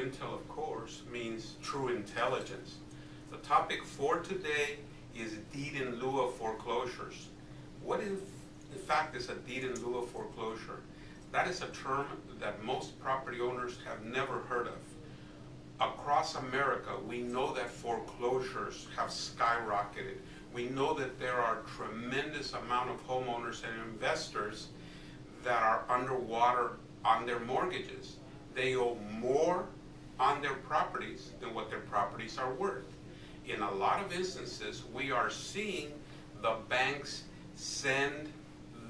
intel, of course, means true intelligence. The topic for today is deed in lieu of foreclosures. What in fact is a deed in lieu of foreclosure? That is a term that most property owners have never heard of. Across America, we know that foreclosures have skyrocketed. We know that there are tremendous amount of homeowners and investors that are underwater on their mortgages. They owe more on their properties than what their properties are worth. In a lot of instances, we are seeing the banks send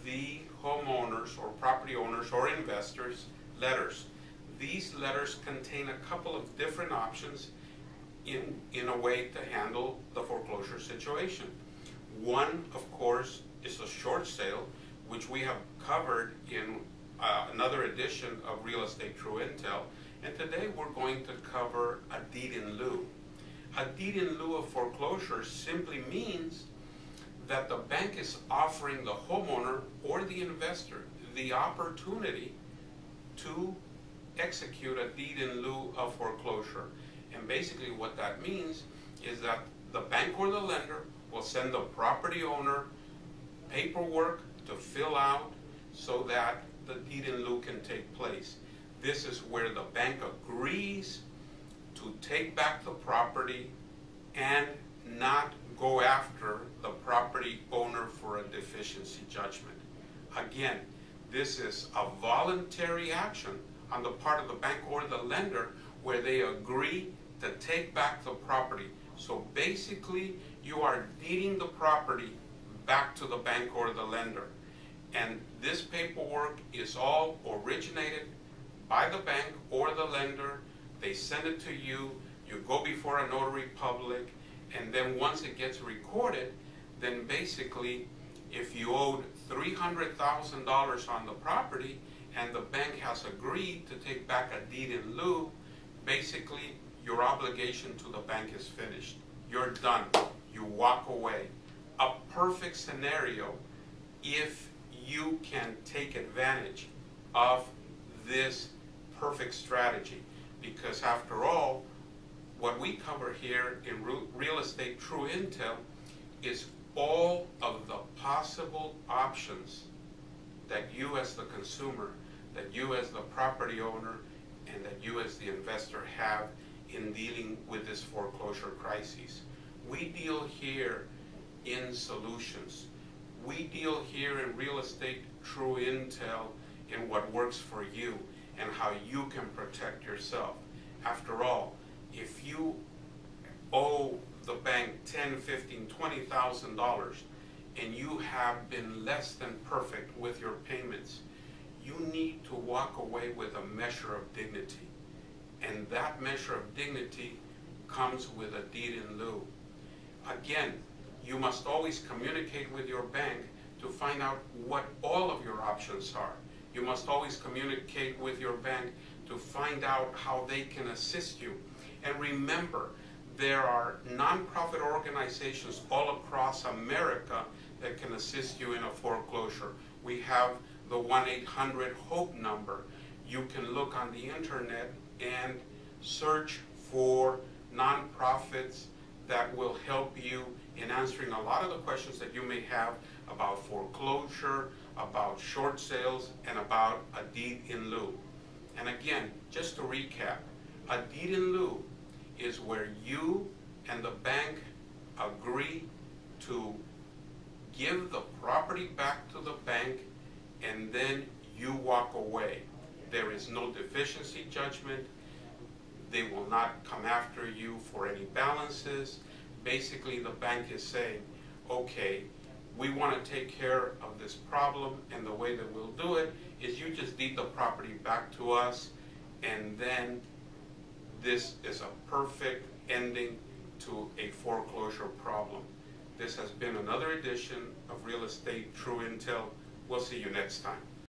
the homeowners or property owners or investors letters. These letters contain a couple of different options in a way to handle the foreclosure situation. One, of course, is a short sale, which we have covered in another edition of Real Estate True Intel, and today we're going to cover a deed in lieu. A deed in lieu of foreclosure simply means that the bank is offering the homeowner or the investor the opportunity to execute a deed in lieu of foreclosure. And basically what that means is that the bank or the lender will send the property owner paperwork to fill out so that the deed in lieu can take place. This is where the bank agrees to take back the property and not go after the property owner for a deficiency judgment. Again, this is a voluntary action on the part of the bank or the lender where they agree to take back the property. So basically, you are deeding the property back to the bank or the lender. And this paperwork is all originated by the bank or the lender. They send it to you, you go before a notary public, and then once it gets recorded, then basically if you owed $300,000 on the property and the bank has agreed to take back a deed in lieu, basically your obligation to the bank is finished. You're done. You walk away. A perfect scenario if you can take advantage of this perfect strategy, because after all, what we cover here in Real Estate True Intel is all of the possible options that you as the consumer, that you as the property owner, and that you as the investor have in dealing with this foreclosure crisis. We deal here in solutions. We deal here in Real Estate True Intel in what works for you and how you can protect yourself. After all, if you owe the bank $10,000, $15,000, $20,000 and you have been less than perfect with your payments, you need to walk away with a measure of dignity. And that measure of dignity comes with a deed in lieu. Again, you must always communicate with your bank to find out what all of your options are. You must always communicate with your bank to find out how they can assist you. And remember, there are nonprofit organizations all across America that can assist you in a foreclosure. We have the 1-800-HOPE number. You can look on the internet and search for nonprofits that will help you in answering a lot of the questions that you may have about foreclosure, about short sales, and about a deed in lieu. And again, just to recap, a deed in lieu is where you and the bank agree to give the property back to the bank and then you walk away. There is no deficiency judgment. They will not come after you for any balances. Basically, the bank is saying, okay, we want to take care of this problem, and the way that we'll do it is you just deed the property back to us, and then this is a perfect ending to a foreclosure problem. This has been another edition of Real Estate True Intel. We'll see you next time.